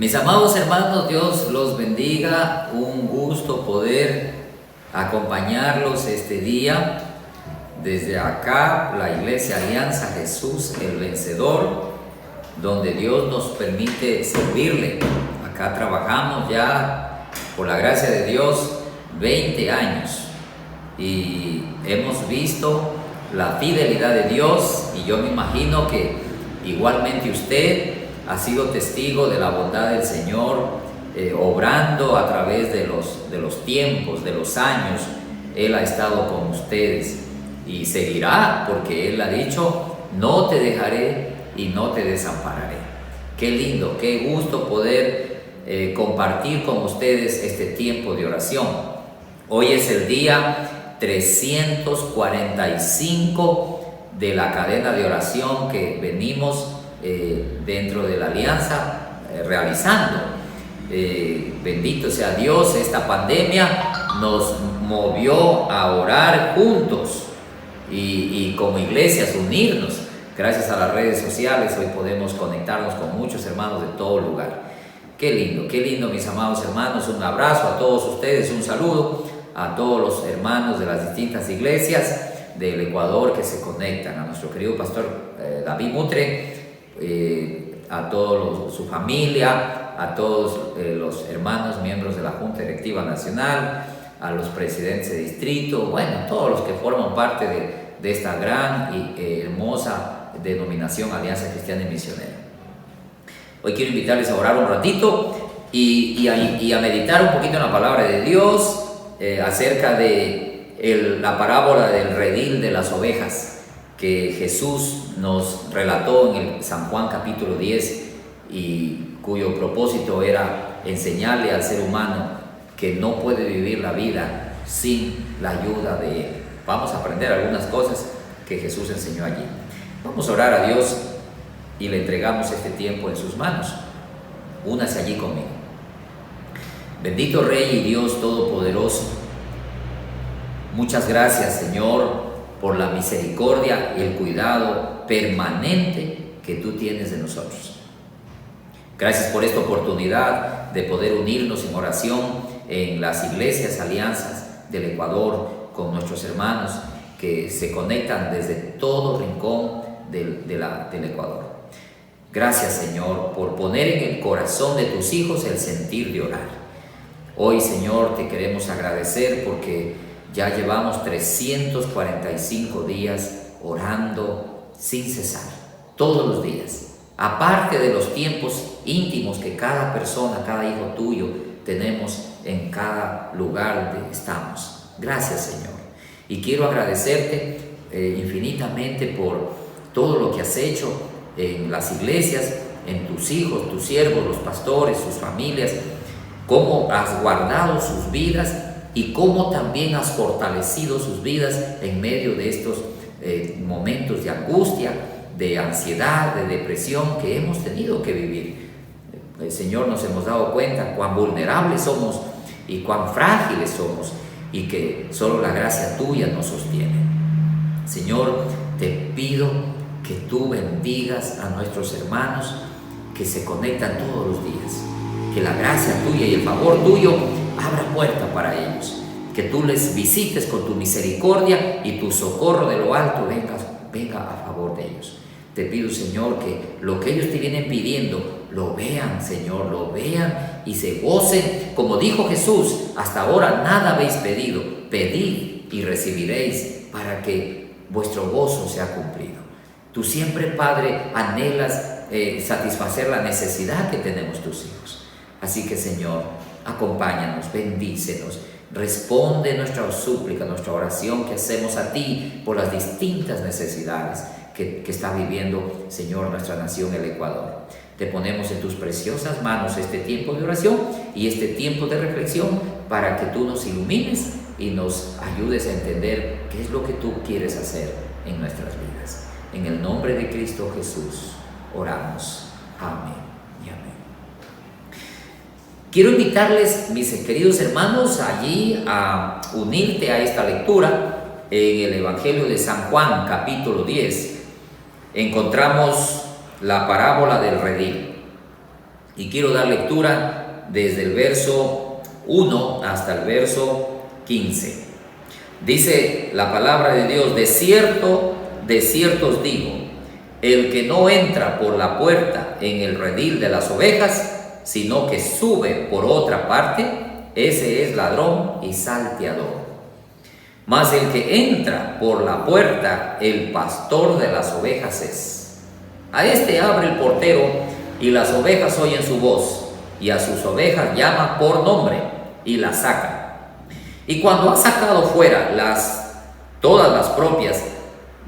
Mis amados hermanos, Dios los bendiga. Un gusto poder acompañarlos este día desde acá, la Iglesia Alianza Jesús el Vencedor, donde Dios nos permite servirle. Acá trabajamos ya, por la gracia de Dios, 20 años y hemos visto la fidelidad de Dios, y yo me imagino que igualmente usted ha sido testigo de la bondad del Señor, obrando a través de los tiempos, de los años. Él ha estado con ustedes y seguirá, porque Él ha dicho: no te dejaré y no te desampararé. Qué lindo, qué gusto poder compartir con ustedes este tiempo de oración. Hoy es el día 345 de la cadena de oración que venimos dentro de la alianza realizando. Bendito sea Dios. Esta pandemia nos movió a orar juntos y como iglesias unirnos. Gracias a las redes sociales hoy podemos conectarnos con muchos hermanos de todo lugar. Qué lindo, mis amados hermanos. Un abrazo a todos ustedes, un saludo a todos los hermanos de las distintas iglesias del Ecuador que se conectan, a nuestro querido pastor David Mutre, a toda su familia, a todos los hermanos miembros de la Junta Directiva Nacional, a los presidentes de distrito, bueno, todos los que forman parte de esta gran y hermosa denominación Alianza Cristiana y Misionera. Hoy quiero invitarles a orar un ratito y a meditar un poquito en la palabra de Dios, acerca de la parábola del redil de las ovejas que Jesús nos relató en el San Juan capítulo 10, y cuyo propósito era enseñarle al ser humano que no puede vivir la vida sin la ayuda de Él. Vamos a aprender algunas cosas que Jesús enseñó allí. Vamos a orar a Dios y le entregamos este tiempo en sus manos. Únase allí conmigo. Bendito Rey y Dios Todopoderoso, muchas gracias, Señor, por la misericordia y el cuidado permanente que tú tienes de nosotros. Gracias por esta oportunidad de poder unirnos en oración en las iglesias alianzas del Ecuador con nuestros hermanos que se conectan desde todo rincón del Ecuador. Gracias, Señor, por poner en el corazón de tus hijos el sentir de orar. Hoy, Señor, te queremos agradecer porque ya llevamos 345 días orando sin cesar, todos los días, aparte de los tiempos íntimos que cada persona, cada hijo tuyo tenemos en cada lugar donde estamos. Gracias, Señor. Y quiero agradecerte infinitamente por todo lo que has hecho en las iglesias, en tus hijos, tus siervos, los pastores, sus familias, cómo has guardado sus vidas y cómo también has fortalecido sus vidas en medio de estos momentos de angustia, de ansiedad, de depresión que hemos tenido que vivir. Señor, nos hemos dado cuenta cuán vulnerables somos y cuán frágiles somos, y que solo la gracia tuya nos sostiene. Señor, te pido que tú bendigas a nuestros hermanos que se conectan todos los días, que la gracia tuya y el favor tuyo abra puerta para ellos, que tú les visites con tu misericordia y tu socorro de lo alto venga a favor de ellos. Te pido, Señor, que lo que ellos te vienen pidiendo lo vean, Señor, lo vean y se gocen, como dijo Jesús: hasta ahora nada habéis pedido, pedid y recibiréis, para que vuestro gozo sea cumplido. Tú siempre, Padre, anhelas satisfacer la necesidad que tenemos tus hijos. Así que, Señor, acompáñanos, bendícenos, responde nuestra súplica, nuestra oración que hacemos a ti por las distintas necesidades que está viviendo, Señor, nuestra nación, el Ecuador. Te ponemos en tus preciosas manos este tiempo de oración y este tiempo de reflexión, para que tú nos ilumines y nos ayudes a entender qué es lo que tú quieres hacer en nuestras vidas. En el nombre de Cristo Jesús oramos. Amén y amén. Quiero invitarles, mis queridos hermanos, allí a unirte a esta lectura en el Evangelio de San Juan, capítulo 10. Encontramos la parábola del redil. Y quiero dar lectura desde el verso 1 hasta el verso 15. Dice la palabra de Dios: de cierto os digo, el que no entra por la puerta en el redil de las ovejas, sino que sube por otra parte, ese es ladrón y salteador. Mas el que entra por la puerta, el pastor de las ovejas es. A este abre el portero, y las ovejas oyen su voz, y a sus ovejas llama por nombre, y las saca. Y cuando ha sacado fuera todas las propias,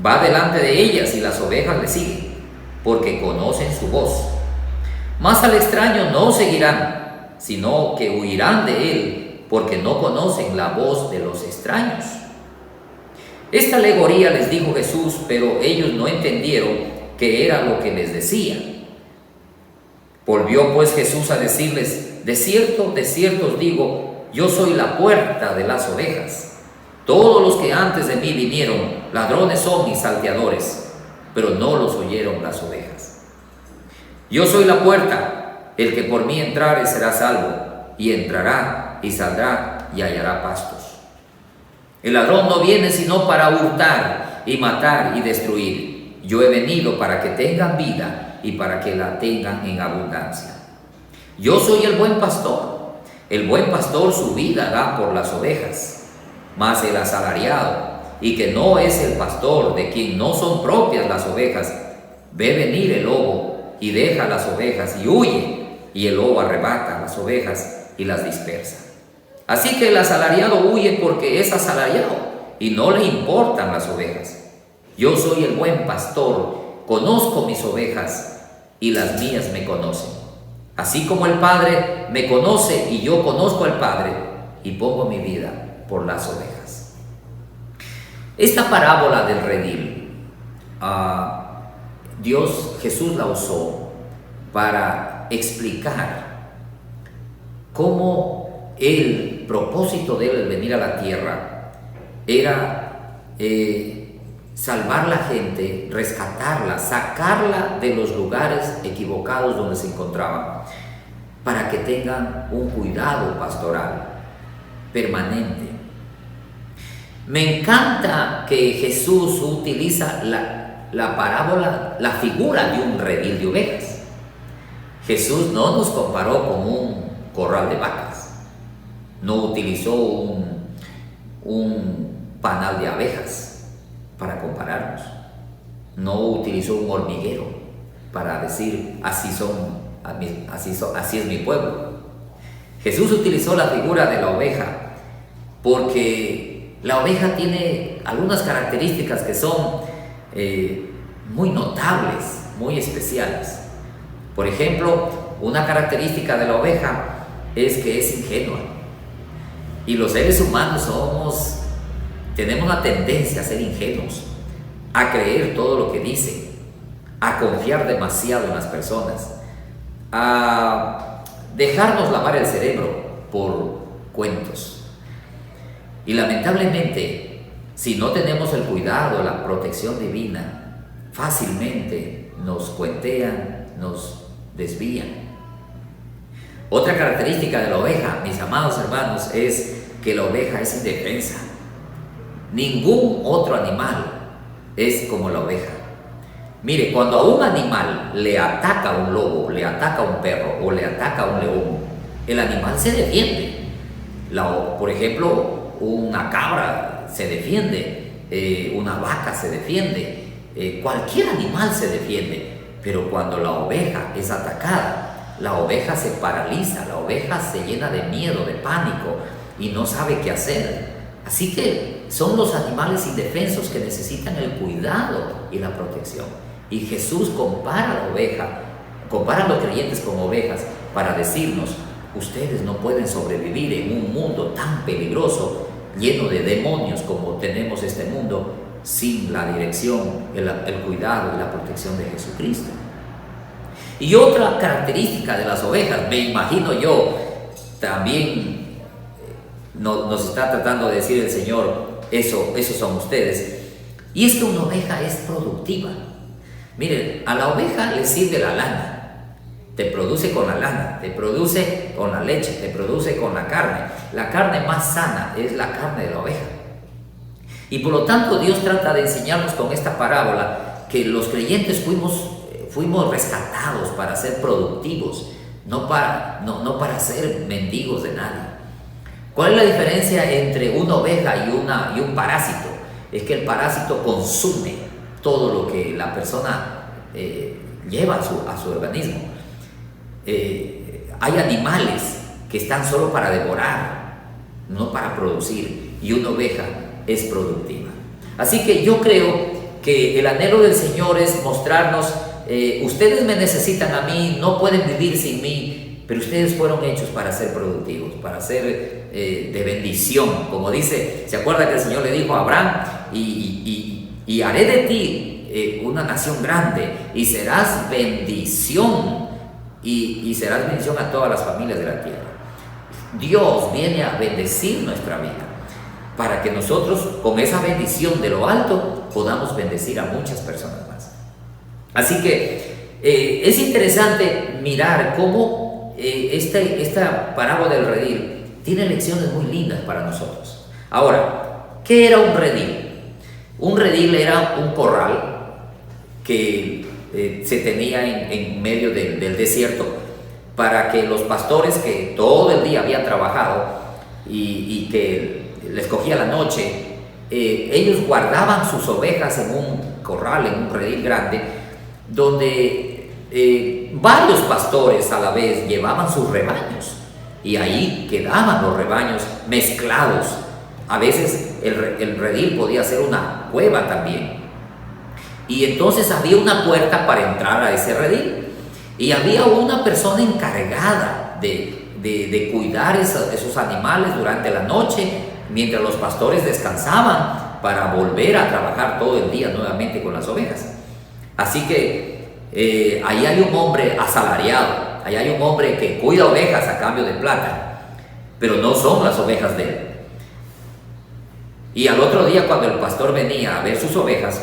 va delante de ellas, y las ovejas le siguen, porque conocen su voz. Mas al extraño no seguirán, sino que huirán de él, porque no conocen la voz de los extraños. Esta alegoría les dijo Jesús, pero ellos no entendieron qué era lo que les decía. Volvió pues Jesús a decirles: de cierto os digo, yo soy la puerta de las ovejas. Todos los que antes de mí vinieron, ladrones son y salteadores, pero no los oyeron las ovejas. Yo soy la puerta, el que por mí entrare será salvo, y entrará y saldrá y hallará pastos. El ladrón no viene sino para hurtar y matar y destruir. Yo he venido para que tengan vida y para que la tengan en abundancia. Yo soy el buen pastor. El buen pastor su vida da por las ovejas. Mas el asalariado, y que no es el pastor, de quien no son propias las ovejas, ve venir el lobo y deja las ovejas y huye, y el lobo arrebata las ovejas y las dispersa. Así que el asalariado huye porque es asalariado y no le importan las ovejas. Yo soy el buen pastor, conozco mis ovejas y las mías me conocen. Así como el Padre me conoce y yo conozco al Padre y pongo mi vida por las ovejas. Esta parábola del redil, Jesús la usó para explicar cómo el propósito de él al venir a la tierra era salvar la gente, rescatarla, sacarla de los lugares equivocados donde se encontraban, para que tengan un cuidado pastoral permanente. Me encanta que Jesús utiliza la parábola, la figura de un redil de ovejas. Jesús no nos comparó con un corral de vacas, no utilizó un panal de abejas para compararnos, no utilizó un hormiguero para decir así es mi pueblo. Jesús utilizó la figura de la oveja porque la oveja tiene algunas características que son muy notables, muy especiales. Por ejemplo, una característica de la oveja es que es ingenua, y los seres humanos tenemos una tendencia a ser ingenuos, a creer todo lo que dicen, a confiar demasiado en las personas, a dejarnos lavar el cerebro por cuentos. Y lamentablemente, si no tenemos el cuidado, la protección divina, fácilmente nos cuentean, nos desvían. Otra característica de la oveja, mis amados hermanos, es que la oveja es indefensa. Ningún otro animal es como la oveja. Mire, cuando a un animal le ataca un lobo, le ataca un perro o le ataca un león, el animal se defiende. Por ejemplo, una cabra se defiende, una vaca se defiende, cualquier animal se defiende. Pero cuando la oveja es atacada, la oveja se paraliza, la oveja se llena de miedo, de pánico y no sabe qué hacer. Así que son los animales indefensos que necesitan el cuidado y la protección. Y Jesús compara a la oveja, compara a los creyentes con ovejas para decirnos: ustedes no pueden sobrevivir en un mundo tan peligroso, lleno de demonios como tenemos este mundo, sin la dirección, el cuidado y la protección de Jesucristo. Y otra característica de las ovejas, me imagino yo, también nos está tratando de decir el Señor, eso son ustedes, y es que una oveja es productiva. Miren, a la oveja le sirve la lana, te produce con la lana, te produce con la leche, te produce con la carne. La carne más sana es la carne de la oveja. Y por lo tanto Dios trata de enseñarnos con esta parábola que los creyentes fuimos rescatados para ser productivos, no para ser mendigos de nadie. ¿Cuál es la diferencia entre una oveja y un parásito? Es que el parásito consume todo lo que la persona lleva a su organismo. Hay animales que están solo para devorar, no para producir, y una oveja es productiva. Así que yo creo que el anhelo del Señor es mostrarnos, ustedes me necesitan a mí, no pueden vivir sin mí, pero ustedes fueron hechos para ser productivos, para ser de bendición. Como dice, ¿se acuerda que el Señor le dijo a Abraham? Y haré de ti una nación grande, y serás bendición, y serás bendición a todas las familias de la tierra. Dios viene a bendecir nuestra vida, para que nosotros con esa bendición de lo alto podamos bendecir a muchas personas más. Así que es interesante mirar cómo esta parábola del redil tiene lecciones muy lindas para nosotros. Ahora, ¿qué era un redil? Un redil era un corral que se tenía en medio del desierto para que los pastores que todo el día habían trabajado y que les cogía la noche, ellos guardaban sus ovejas en un corral, en un redil grande, donde varios pastores a la vez llevaban sus rebaños, y ahí quedaban los rebaños mezclados. A veces el redil podía ser una cueva también, y entonces había una puerta para entrar a ese redil, y había una persona encargada de cuidar esos animales durante la noche, mientras los pastores descansaban para volver a trabajar todo el día nuevamente con las ovejas. Así que ahí hay un hombre asalariado, ahí hay un hombre que cuida ovejas a cambio de plata, pero no son las ovejas de él. Y al otro día, cuando el pastor venía a ver sus ovejas,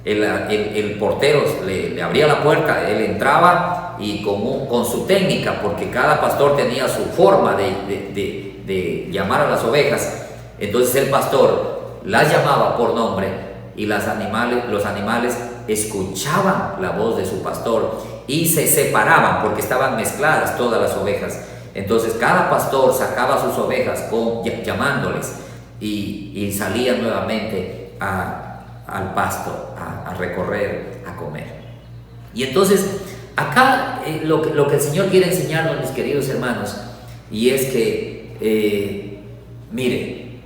el portero le abría la puerta, él entraba y con su técnica, porque cada pastor tenía su forma de llamar a las ovejas. Entonces el pastor las llamaba por nombre, y los animales escuchaban la voz de su pastor y se separaban porque estaban mezcladas todas las ovejas. Entonces cada pastor sacaba sus ovejas llamándoles y salía nuevamente al pasto, a recorrer, a comer. Y entonces acá lo que el Señor quiere enseñarnos, mis queridos hermanos, y es que mire,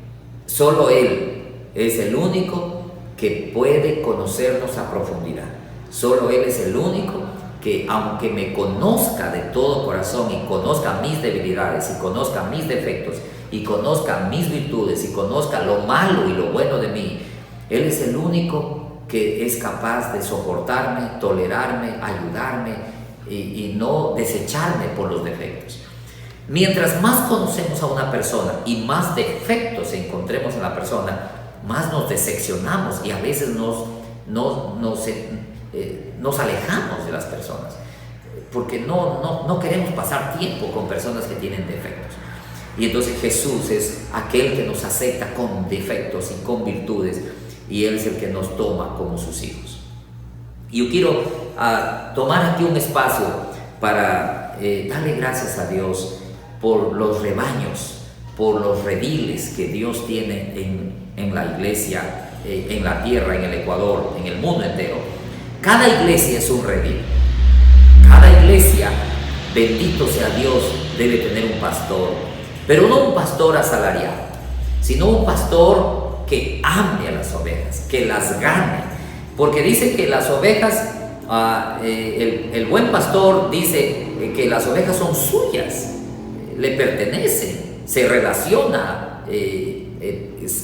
solo Él es el único que puede conocernos a profundidad. Solo Él es el único que, aunque me conozca de todo corazón y conozca mis debilidades y conozca mis defectos y conozca mis virtudes y conozca lo malo y lo bueno de mí, Él es el único que es capaz de soportarme, tolerarme, ayudarme y no desecharme por los defectos. Mientras más conocemos a una persona y más defectos encontremos en la persona, más nos decepcionamos y a veces nos alejamos de las personas, porque no queremos pasar tiempo con personas que tienen defectos. Y entonces Jesús es aquel que nos acepta con defectos y con virtudes, y Él es el que nos toma como sus hijos. Y yo quiero tomar aquí un espacio para darle gracias a Dios por los rebaños, por los rediles que Dios tiene en la iglesia, en la tierra, en el Ecuador, en el mundo entero. Cada iglesia es un redil. Cada iglesia, bendito sea Dios, debe tener un pastor, pero no un pastor asalariado, sino un pastor que ame a las ovejas, que las gane, porque dice que las ovejas, el buen pastor dice que las ovejas son suyas, le pertenecen, se relaciona,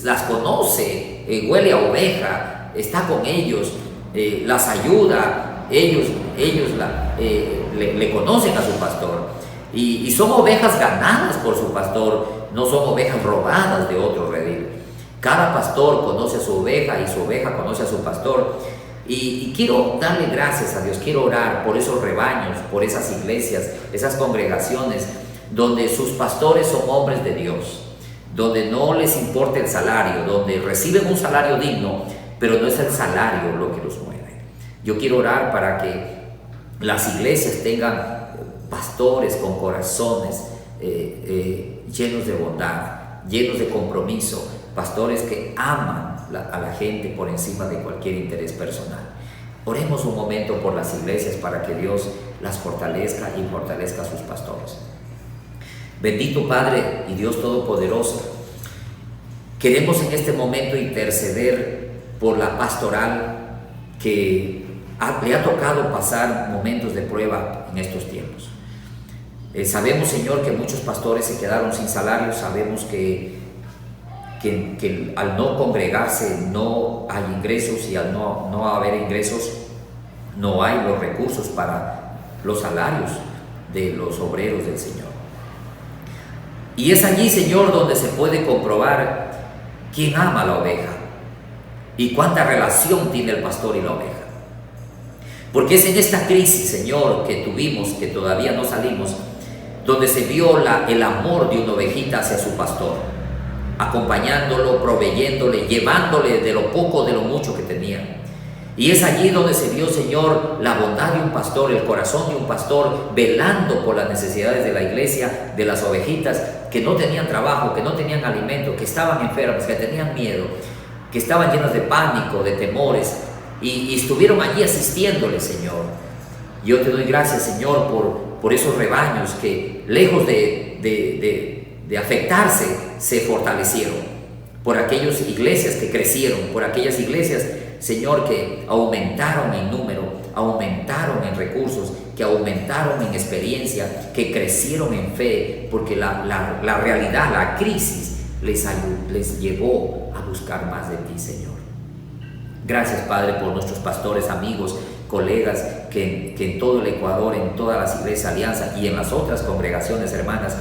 las conoce, huele a oveja, está con ellos, las ayuda, ellos le conocen a su pastor, y son ovejas ganadas por su pastor, no son ovejas robadas de otro redil. Cada pastor conoce a su oveja y su oveja conoce a su pastor. Y quiero darle gracias a Dios, quiero orar por esos rebaños, por esas iglesias, esas congregaciones donde sus pastores son hombres de Dios, donde no les importa el salario, donde reciben un salario digno, pero no es el salario lo que los mueve. Yo quiero orar para que las iglesias tengan pastores con corazones llenos de bondad, llenos de compromiso, pastores que aman a la gente por encima de cualquier interés personal. Oremos un momento por las iglesias para que Dios las fortalezca y fortalezca a sus pastores. Bendito Padre y Dios Todopoderoso, queremos en este momento interceder por la pastoral que le ha tocado pasar momentos de prueba en estos tiempos. Sabemos, Señor, que muchos pastores se quedaron sin salario. Sabemos que al no congregarse no hay ingresos, y al no haber ingresos no hay los recursos para los salarios de los obreros del Señor. Y es allí, Señor, donde se puede comprobar quién ama a la oveja y cuánta relación tiene el pastor y la oveja. Porque es en esta crisis, Señor, que tuvimos, que todavía no salimos, donde se vio el amor de una ovejita hacia su pastor, acompañándolo, proveyéndole, llevándole de lo poco, de lo mucho que tenía. Y es allí donde se vio, Señor, la bondad de un pastor, el corazón de un pastor, velando por las necesidades de la iglesia, de las ovejitas que no tenían trabajo, que no tenían alimento, que estaban enfermas, que tenían miedo, que estaban llenas de pánico, de temores, y estuvieron allí asistiéndole, Señor. Yo te doy gracias, Señor, por esos rebaños que, lejos de afectarse, se fortalecieron, por aquellas iglesias que crecieron, por aquellas iglesias, Señor, que aumentaron en número, aumentaron en recursos, que aumentaron en experiencia, que crecieron en fe, porque la realidad, la crisis les llevó a buscar más de ti, Señor. Gracias, Padre, por nuestros pastores, amigos, colegas, que en todo el Ecuador, en todas las iglesias Alianza y en las otras congregaciones hermanas,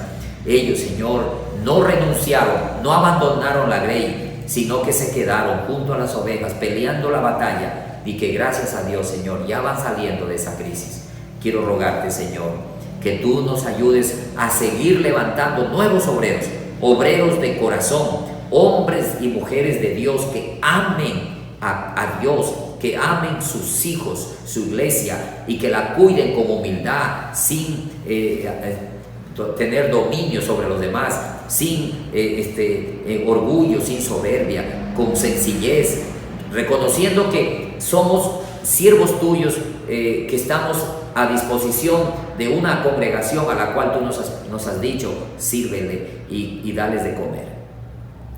ellos, Señor, no renunciaron, no abandonaron la grey, sino que se quedaron junto a las ovejas peleando la batalla, y que gracias a Dios, Señor, ya van saliendo de esa crisis. Quiero rogarte, Señor, que tú nos ayudes a seguir levantando nuevos obreros, obreros de corazón, hombres y mujeres de Dios que amen a Dios, que amen sus hijos, su iglesia, y que la cuiden con humildad, sin tener dominio sobre los demás, sin orgullo, sin soberbia, con sencillez, reconociendo que somos siervos tuyos, que estamos a disposición de una congregación a la cual tú nos has dicho, sírvele y dales de comer.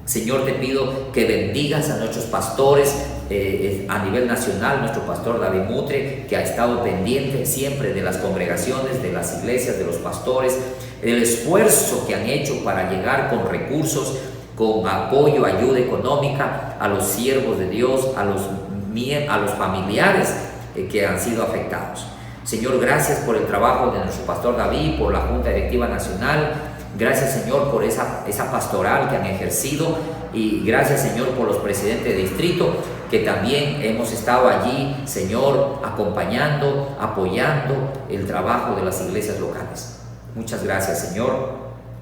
Señor, te pido que bendigas a nuestros pastores a nivel nacional, nuestro pastor David Mutre, que ha estado pendiente siempre de las congregaciones, de las iglesias, de los pastores, el esfuerzo que han hecho para llegar con recursos, con apoyo, ayuda económica a los siervos de Dios, a los familiares que han sido afectados. Señor, gracias por el trabajo de nuestro pastor David, por la Junta Directiva Nacional. Gracias, Señor, por esa pastoral que han ejercido, y gracias, Señor, por los presidentes de distrito que también hemos estado allí, Señor, acompañando, apoyando el trabajo de las iglesias locales. Muchas gracias, Señor.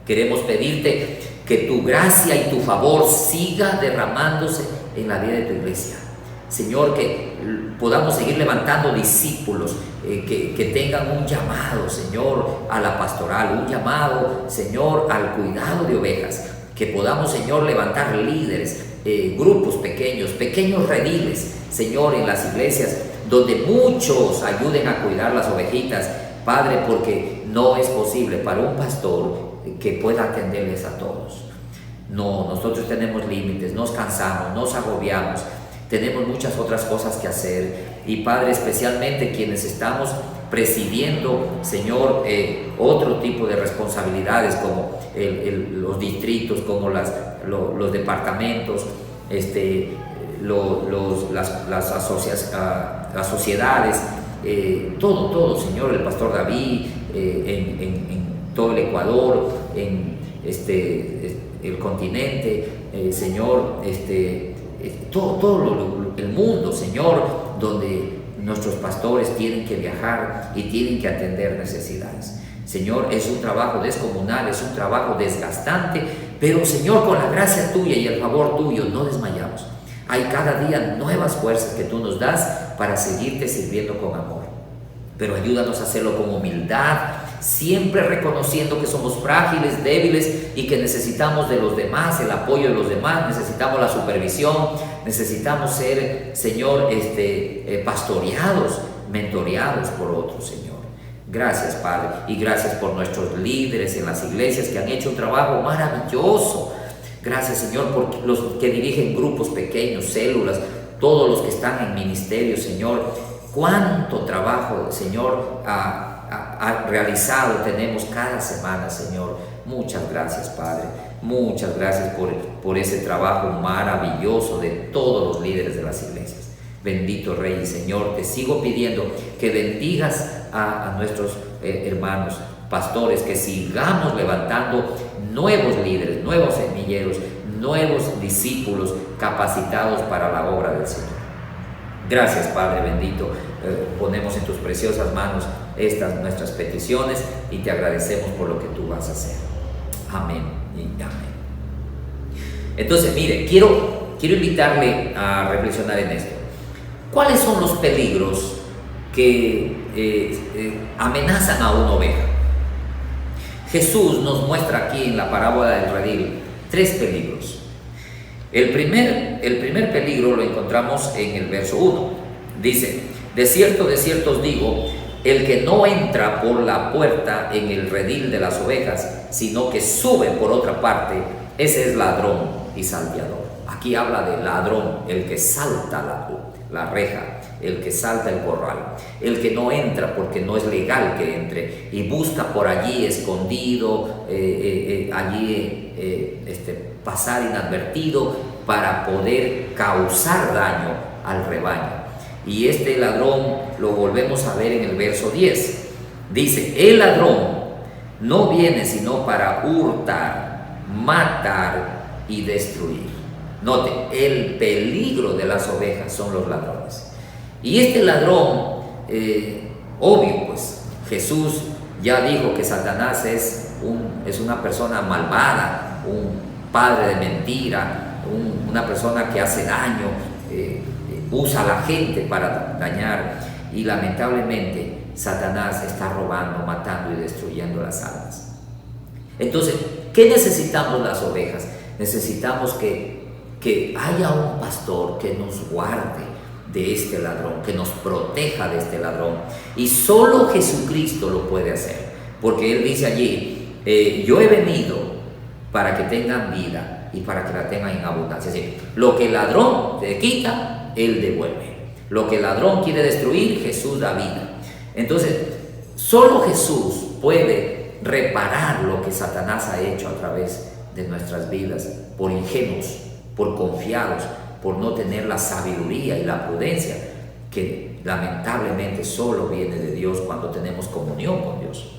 Queremos pedirte que tu gracia y tu favor siga derramándose en la vida de tu iglesia. Señor, que podamos seguir levantando discípulos, que tengan un llamado, Señor, a la pastoral, un llamado, Señor, al cuidado de ovejas, que podamos, Señor, levantar líderes, grupos pequeños rediles, Señor, en las iglesias, donde muchos ayuden a cuidar las ovejitas, Padre, porque no es posible para un pastor que pueda atenderles a todos. No, nosotros tenemos límites, nos cansamos, nos agobiamos, tenemos muchas otras cosas que hacer, y Padre, especialmente quienes estamos presidiendo, Señor, otro tipo de responsabilidades como los distritos, como los departamentos, las sociedades, todo, Señor, el pastor David, en todo el Ecuador, en el continente, Señor, todo el mundo, Señor, donde nuestros pastores tienen que viajar y tienen que atender necesidades. Señor, es un trabajo descomunal, es un trabajo desgastante, pero Señor, con la gracia tuya y el favor tuyo no desmayamos. Hay cada día nuevas fuerzas que tú nos das para seguirte sirviendo con amor. Pero ayúdanos a hacerlo con humildad, siempre reconociendo que somos frágiles, débiles y que necesitamos de los demás, el apoyo de los demás, necesitamos la supervisión, necesitamos ser, Señor, pastoreados, mentoreados por otros, Señor. Gracias, Padre, y gracias por nuestros líderes en las iglesias que han hecho un trabajo maravilloso. Gracias, Señor, por los que dirigen grupos pequeños, células, todos los que están en ministerio, Señor. Cuánto trabajo, Señor, ha realizado tenemos cada semana, Señor. Muchas gracias, Padre. Muchas gracias por ese trabajo maravilloso de todos los líderes de las iglesias. Bendito Rey y Señor, te sigo pidiendo que bendigas a nuestros hermanos pastores, que sigamos levantando nuevos líderes, nuevos semilleros, nuevos discípulos capacitados para la obra del Señor. Gracias, Padre bendito. Ponemos en tus preciosas manos estas nuestras peticiones y te agradecemos por lo que tú vas a hacer. Amén y amén. Entonces, mire, quiero invitarle a reflexionar en esto. ¿Cuáles son los peligros que amenazan a una oveja? Jesús nos muestra aquí en la parábola del redil 3 peligros. El primer peligro lo encontramos en el verso 1. Dice: de cierto os digo, el que no entra por la puerta en el redil de las ovejas, sino que sube por otra parte, ese es ladrón y salteador. Aquí habla de ladrón, el que salta la reja, el que salta el corral, el que no entra porque no es legal que entre y busca por allí escondido, pasar inadvertido para poder causar daño al rebaño. Y este ladrón lo volvemos a ver en el verso 10. Dice: el ladrón no viene sino para hurtar, matar y destruir. Note, el peligro de las ovejas son los ladrones. Y este ladrón, obvio, pues Jesús ya dijo que Satanás es una persona malvada, un padre de mentira, una persona que hace daño, usa a la gente para dañar, y lamentablemente Satanás está robando, matando y destruyendo las almas. Entonces, ¿qué necesitamos las ovejas? Necesitamos que haya un pastor que nos guarde de este ladrón, que nos proteja de este ladrón, y solo Jesucristo lo puede hacer, porque Él dice allí: yo he venido para que tengan vida y para que la tengan en abundancia. Es decir, lo que el ladrón te quita, Él devuelve. Lo que el ladrón quiere destruir, Jesús da vida. Entonces, solo Jesús puede reparar lo que Satanás ha hecho a través de nuestras vidas, por ingenuos, por confiados, por no tener la sabiduría y la prudencia que lamentablemente solo viene de Dios cuando tenemos comunión con Dios.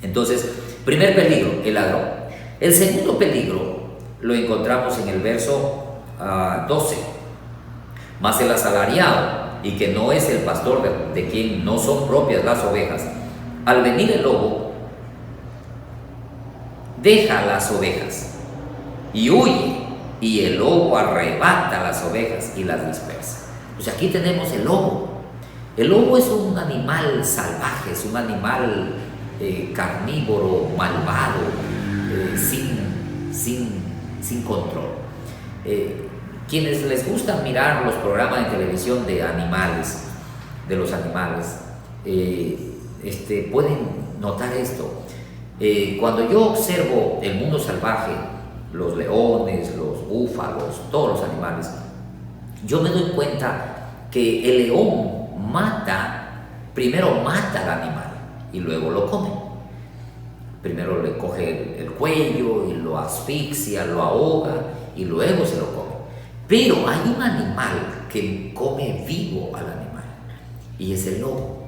Entonces, primer peligro, el ladrón. El segundo peligro lo encontramos en el verso 12. Mas el asalariado, y que no es el pastor de quien no son propias las ovejas, al venir el lobo, deja las ovejas y huye, y el lobo arrebata las ovejas y las dispersa. Pues aquí tenemos el lobo. El lobo es un animal salvaje, es un animal carnívoro, malvado, sin control. Quienes les gusta mirar los programas de televisión de animales, de los animales, pueden notar esto. Cuando yo observo el mundo salvaje, los leones, los búfalos, todos los animales, yo me doy cuenta que el león primero mata al animal y luego lo come. Primero le coge el cuello y lo asfixia, lo ahoga y luego se lo come. Pero hay un animal que come vivo al animal, y es el lobo.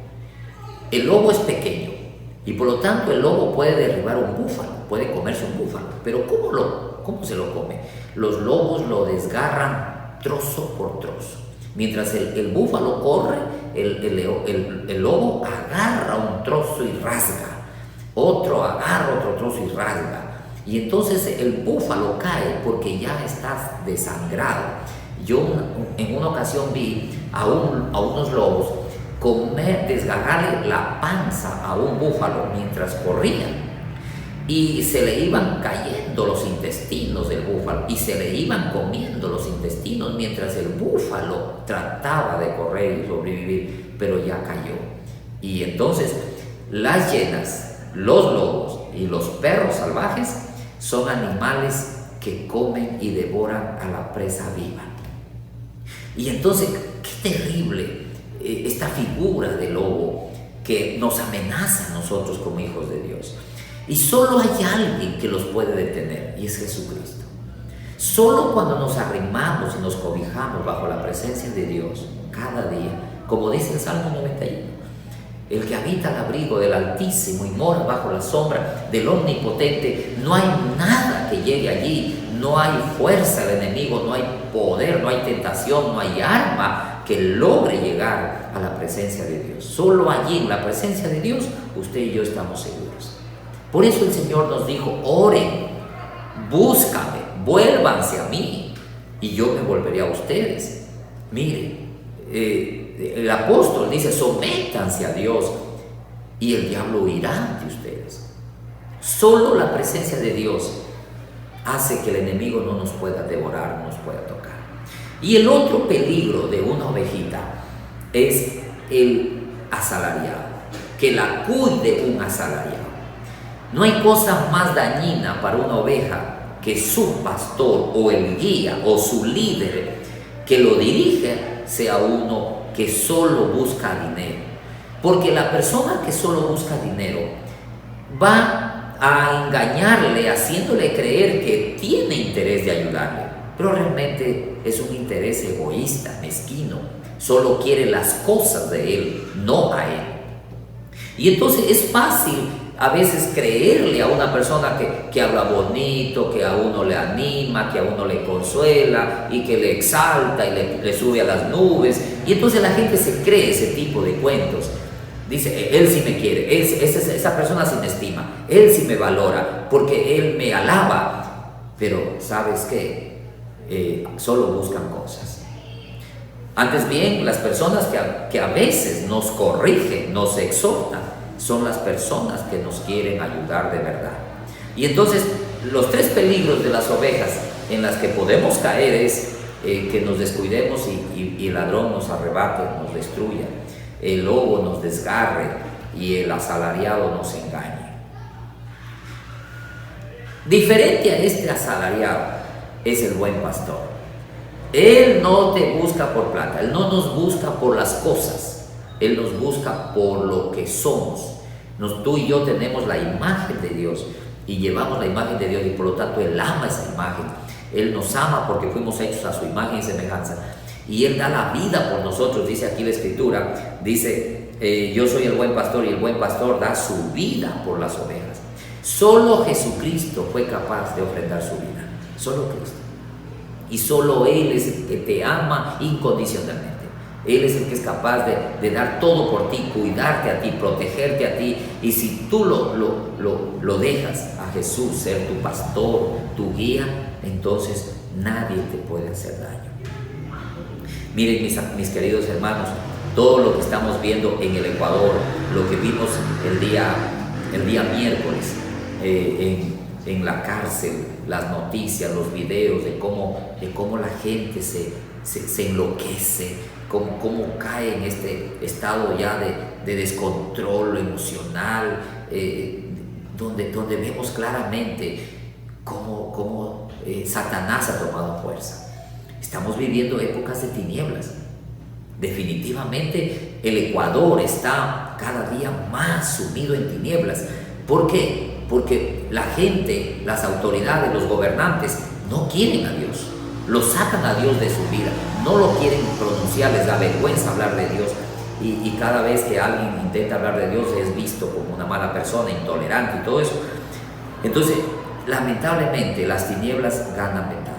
El lobo es pequeño y por lo tanto el lobo puede derribar un búfalo, puede comerse un búfalo. Pero ¿cómo se lo come? Los lobos lo desgarran trozo por trozo. Mientras el búfalo corre, el lobo agarra un trozo y rasga, otro agarra otro trozo y rasga. Y entonces el búfalo cae porque ya está desangrado. Yo en una ocasión vi a unos lobos desgarrarle la panza a un búfalo mientras corrían. Y se le iban cayendo los intestinos del búfalo y se le iban comiendo los intestinos mientras el búfalo trataba de correr y sobrevivir, pero ya cayó. Y entonces las hienas, los lobos y los perros salvajes son animales que comen y devoran a la presa viva. Y entonces, qué terrible esta figura del lobo que nos amenaza a nosotros como hijos de Dios. Y solo hay alguien que los puede detener, y es Jesucristo. Solo cuando nos arrimamos y nos cobijamos bajo la presencia de Dios cada día, como dice el Salmo 91, el que habita al abrigo del Altísimo y mora bajo la sombra del Omnipotente, no hay nada que llegue allí, no hay fuerza del enemigo, no hay poder, no hay tentación, no hay arma que logre llegar a la presencia de Dios. Solo allí, en la presencia de Dios, usted y yo estamos seguros. Por eso el Señor nos dijo: oren, búscame, vuélvanse a mí y yo me volveré a ustedes. Mire, el apóstol dice: sométanse a Dios y el diablo huirá de ustedes. Solo la presencia de Dios hace que el enemigo no nos pueda devorar, no nos pueda tocar. Y el otro peligro de una ovejita es el asalariado, que la cuide un asalariado. No hay cosa más dañina para una oveja que su pastor o el guía o su líder que lo dirige sea uno que solo busca dinero. Porque la persona que solo busca dinero va a engañarle haciéndole creer que tiene interés de ayudarle, pero realmente es un interés egoísta, mezquino. Solo quiere las cosas de él, no a él. Y entonces es fácil a veces creerle a una persona que habla bonito, que a uno le anima, que a uno le consuela y que le exalta y le sube a las nubes. Y entonces la gente se cree ese tipo de cuentos. Dice: él sí me quiere, esa persona sí me estima, él sí me valora porque él me alaba. Pero ¿sabes qué? Solo buscan cosas. Antes bien, las personas que a veces nos corrigen, nos exhortan, son las personas que nos quieren ayudar de verdad. Y entonces los tres peligros de las ovejas en las que podemos caer es que nos descuidemos y el ladrón nos arrebate, nos destruya, el lobo nos desgarre y el asalariado nos engañe. Diferente a este asalariado es el buen pastor. Él no te busca por plata, él no nos busca por las cosas, él nos busca por lo que somos. Tú y yo tenemos la imagen de Dios y llevamos la imagen de Dios y por lo tanto Él ama esa imagen. Él nos ama porque fuimos hechos a su imagen y semejanza y Él da la vida por nosotros. Dice aquí la Escritura, dice: yo soy el buen pastor y el buen pastor da su vida por las ovejas. Solo Jesucristo fue capaz de ofrendar su vida, solo Cristo. Y solo Él es el que te ama incondicionalmente. Él es el que es capaz de dar todo por ti, cuidarte a ti, protegerte a ti. Y si tú lo dejas a Jesús ser tu pastor, tu guía, entonces nadie te puede hacer daño. Miren, mis queridos hermanos, todo lo que estamos viendo en el Ecuador, lo que vimos el día miércoles en la cárcel, las noticias, los videos de cómo la gente se enloquece, cómo cae en este estado ya de descontrol emocional, donde vemos claramente cómo Satanás ha tomado fuerza. Estamos viviendo épocas de tinieblas. Definitivamente el Ecuador está cada día más sumido en tinieblas. ¿Por qué? Porque la gente, las autoridades, los gobernantes no quieren a Dios. Lo sacan a Dios de su vida, no lo quieren pronunciar, les da vergüenza hablar de Dios y cada vez que alguien intenta hablar de Dios es visto como una mala persona, intolerante y todo eso. Entonces, lamentablemente las tinieblas ganan ventaja.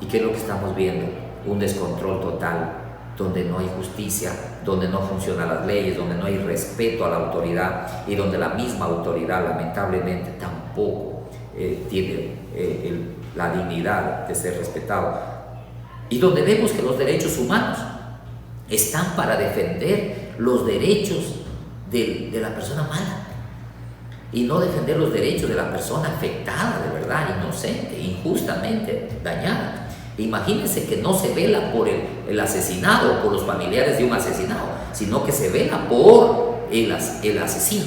¿Y qué es lo que estamos viendo? Un descontrol total donde no hay justicia, donde no funcionan las leyes, donde no hay respeto a la autoridad y donde la misma autoridad lamentablemente tampoco tiene la dignidad de ser respetado, y donde vemos que los derechos humanos están para defender los derechos de la persona mala y no defender los derechos de la persona afectada, de verdad, inocente, injustamente dañada. Imagínense que no se vela por el asesinado o por los familiares de un asesinado, sino que se vela por el asesino.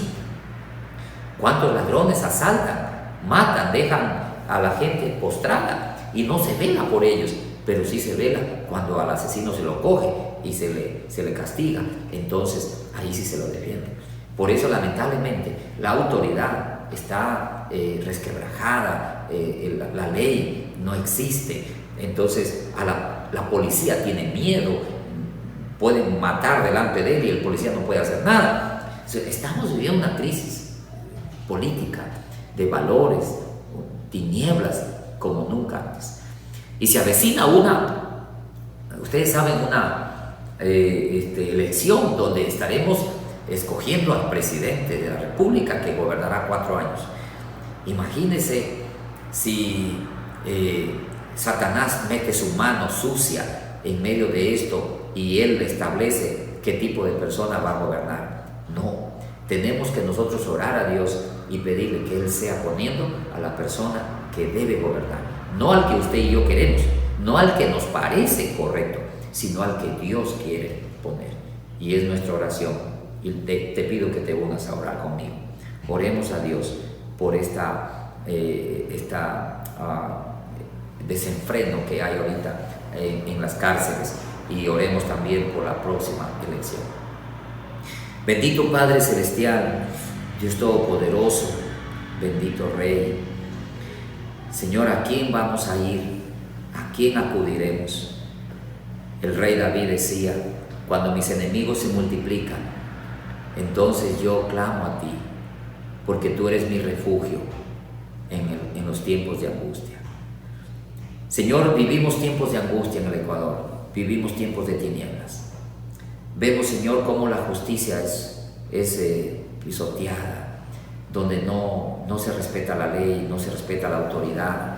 ¿Cuántos ladrones asaltan, matan, dejan a la gente postrada y no se vela por ellos? Pero sí se vela cuando al asesino se lo coge y se le castiga. Entonces ahí sí se lo defiende. Por eso lamentablemente la autoridad está resquebrajada, la ley no existe. Entonces la policía tiene miedo, pueden matar delante de él y el policía no puede hacer nada. Estamos viviendo una crisis política de valores, tinieblas como nunca antes. Y se avecina ustedes saben, una elección donde estaremos escogiendo al presidente de la República que gobernará 4 años. Imagínense si Satanás mete su mano sucia en medio de esto y él establece qué tipo de persona va a gobernar. No, tenemos que nosotros orar a Dios y pedirle que Él sea poniendo a la persona que debe gobernar, no al que usted y yo queremos, no al que nos parece correcto, sino al que Dios quiere poner. Y es nuestra oración, y te pido que te unas a orar conmigo. Oremos a Dios por esta desenfreno que hay ahorita en las cárceles, y oremos también por la próxima elección. Bendito Padre Celestial, Dios Todopoderoso, bendito Rey. Señor, ¿a quién vamos a ir? ¿A quién acudiremos? El rey David decía: cuando mis enemigos se multiplican, entonces yo clamo a ti, porque tú eres mi refugio en los tiempos de angustia. Señor, vivimos tiempos de angustia en el Ecuador, vivimos tiempos de tinieblas. Vemos, Señor, cómo la justicia es pisoteada, donde no se respeta la ley, no se respeta la autoridad.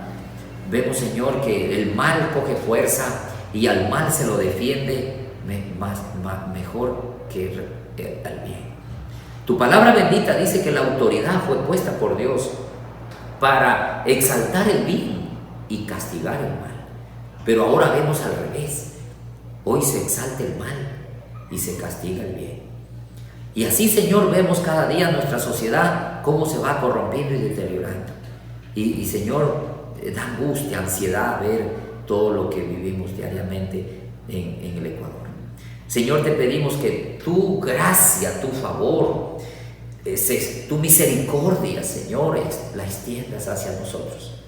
Vemos, Señor, que el mal coge fuerza y al mal se lo defiende mejor que al bien. Tu palabra bendita dice que la autoridad fue puesta por Dios para exaltar el bien y castigar el mal. Pero ahora vemos al revés. Hoy se exalta el mal y se castiga el bien. Y así, Señor, vemos cada día nuestra sociedad cómo se va corrompiendo y deteriorando. Y Señor, da angustia, ansiedad ver todo lo que vivimos diariamente en el Ecuador. Señor, te pedimos que tu gracia, tu favor, tu misericordia, Señor, la extiendas hacia nosotros.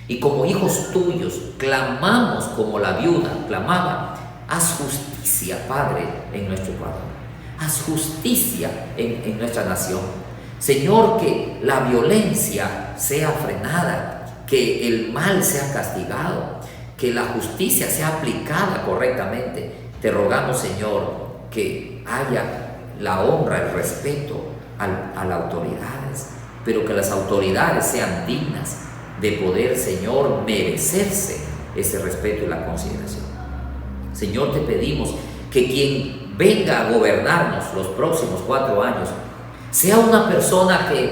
Y como hijos tuyos, clamamos como la viuda clamaba: haz justicia, Padre, en nuestro Ecuador. Haz justicia en nuestra nación. Señor, que la violencia sea frenada, que el mal sea castigado, que la justicia sea aplicada correctamente. Te rogamos, Señor, que haya la honra, el respeto a las autoridades, pero que las autoridades sean dignas de poder, Señor, merecerse ese respeto y la consideración. Señor, te pedimos que quien venga a gobernarnos los próximos 4 años sea una persona que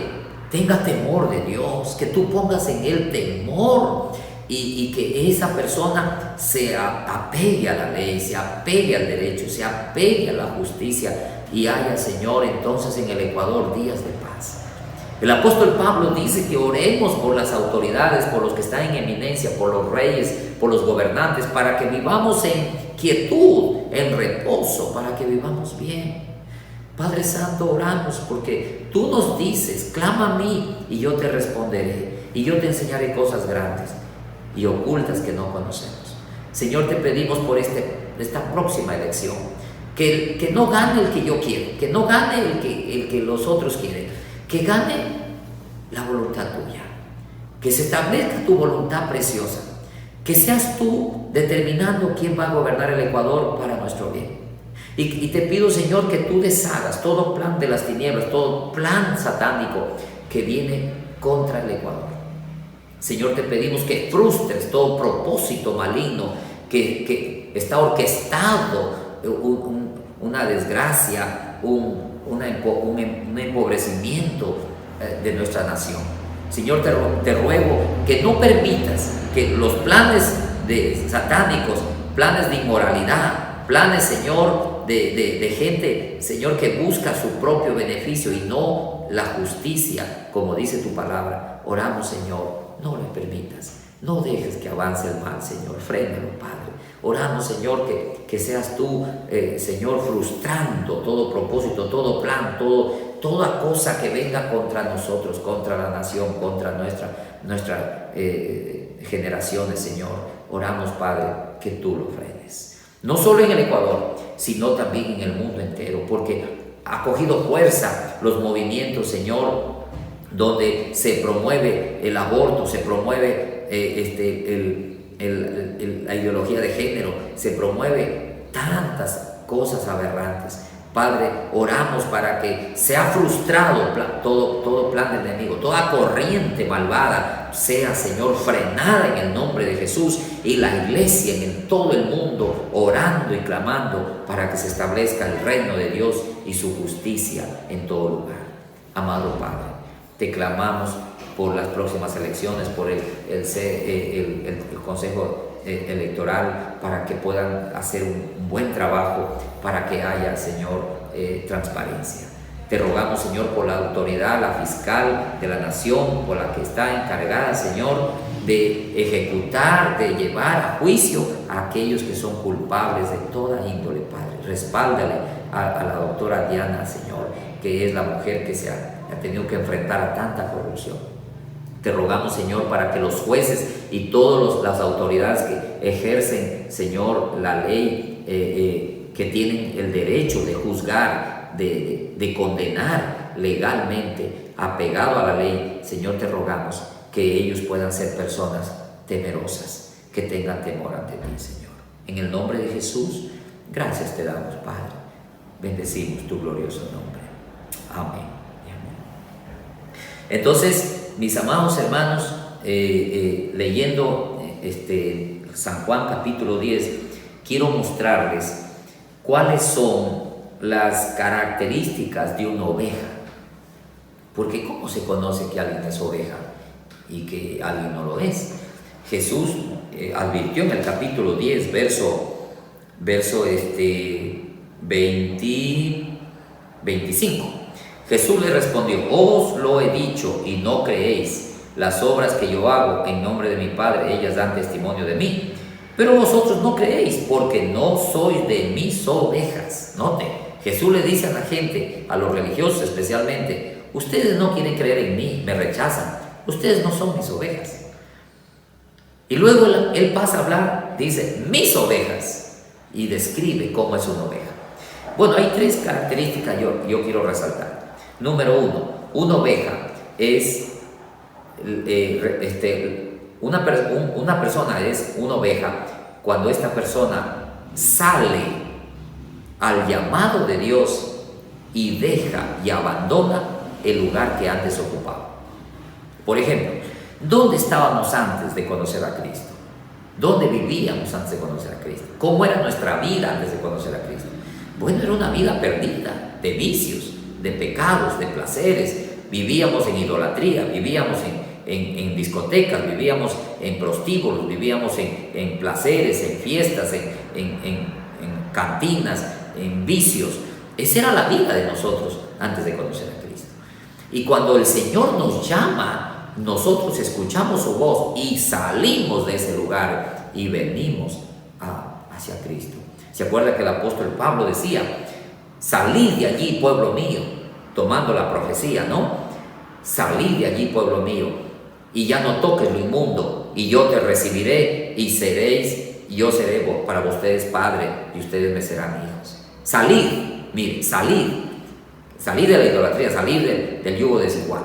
tenga temor de Dios, que tú pongas en él temor y que esa persona se apegue a la ley, se apegue al derecho, se apegue a la justicia, y haya, Señor, entonces en el Ecuador días de paz. El apóstol Pablo dice que oremos por las autoridades, por los que están en eminencia, por los reyes, por los gobernantes, para que vivamos en quietud, en reposo, para que vivamos bien. Padre Santo, oramos porque tú nos dices: clama a mí y yo te responderé, y yo te enseñaré cosas grandes y ocultas que no conocemos. Señor, te pedimos por esta próxima elección, que no gane el que yo quiero, que no gane el que los otros quieren, que gane la voluntad tuya, que se establezca tu voluntad preciosa, Que seas tú determinando quién va a gobernar el Ecuador para nuestro bien. Y te pido, Señor, que tú deshagas todo plan de las tinieblas, todo plan satánico que viene contra el Ecuador. Señor, te pedimos que frustres todo propósito maligno que está orquestado, una desgracia, un empobrecimiento de nuestra nación. Señor, te ruego que no permitas que los planes satánicos, planes de inmoralidad, planes, Señor, de gente, Señor, que busca su propio beneficio y no la justicia, como dice tu palabra. Oramos, Señor, no le permitas, no dejes que avance el mal, Señor, frénalo, Padre. Oramos, Señor, que seas tú, Señor, frustrando todo propósito, todo plan, toda cosa que venga contra nosotros, contra la nación, contra nuestras generaciones, Señor. Oramos, Padre, que tú lo frenes. No solo en el Ecuador, sino también en el mundo entero, porque ha cogido fuerza los movimientos, Señor, donde se promueve el aborto, se promueve la ideología de género, se promueve tantas cosas aberrantes. Padre, oramos para que sea frustrado todo plan del enemigo, toda corriente malvada sea, Señor, frenada en el nombre de Jesús, y la iglesia en todo el mundo orando y clamando para que se establezca el reino de Dios y su justicia en todo lugar. Amado Padre, te clamamos por las próximas elecciones, por el Consejo Electoral, para que puedan hacer un buen trabajo, para que haya, Señor, transparencia. Te rogamos, Señor, por la autoridad, la fiscal de la nación, por la que está encargada, Señor, de ejecutar, de llevar a juicio a aquellos que son culpables de toda índole, Padre. Respáldale a la doctora Diana, Señor, que es la mujer que se ha tenido que enfrentar a tanta corrupción. Te rogamos, Señor, para que los jueces y todas las autoridades que ejercen, Señor, la ley, que tienen el derecho de juzgar, de condenar legalmente, apegado a la ley, Señor, te rogamos que ellos puedan ser personas temerosas, que tengan temor ante ti, Señor. En el nombre de Jesús, gracias te damos, Padre. Bendecimos tu glorioso nombre. Amén. Entonces, mis amados hermanos, leyendo San Juan capítulo 10, quiero mostrarles cuáles son las características de una oveja. Porque ¿cómo se conoce que alguien es oveja y que alguien no lo es? Jesús advirtió en el capítulo 10, verso 25. Jesús le respondió: os lo he dicho y no creéis. Las obras que yo hago en nombre de mi Padre, ellas dan testimonio de mí. Pero vosotros no creéis, porque no sois de mis ovejas. Note, Jesús le dice a la gente, a los religiosos especialmente: ustedes no quieren creer en mí, me rechazan, ustedes no son mis ovejas. Y luego él pasa a hablar, dice mis ovejas, y describe cómo es una oveja. Bueno, hay tres características yo quiero resaltar. Número uno, una oveja es una persona es una oveja cuando esta persona sale al llamado de Dios y deja y abandona el lugar que antes ocupaba. Por ejemplo, ¿dónde estábamos antes de conocer a Cristo? ¿Dónde vivíamos antes de conocer a Cristo? ¿Cómo era nuestra vida antes de conocer a Cristo? Bueno, era una vida perdida, de vicios, de pecados, de placeres. Vivíamos en idolatría, vivíamos en discotecas, vivíamos en prostíbulos, vivíamos en placeres, en fiestas, en cantinas, en vicios. Esa era la vida de nosotros antes de conocer a Cristo. Y cuando el Señor nos llama, nosotros escuchamos su voz y salimos de ese lugar y venimos hacia Cristo. ¿Se acuerda que el apóstol Pablo decía: salid de allí, pueblo mío? Tomando la profecía, ¿no? Salid de allí, pueblo mío, y ya no toques lo inmundo, y yo te recibiré, y yo seré para ustedes padre, y ustedes me serán hijos. Salid, mire, salid de la idolatría, salid del yugo desigual.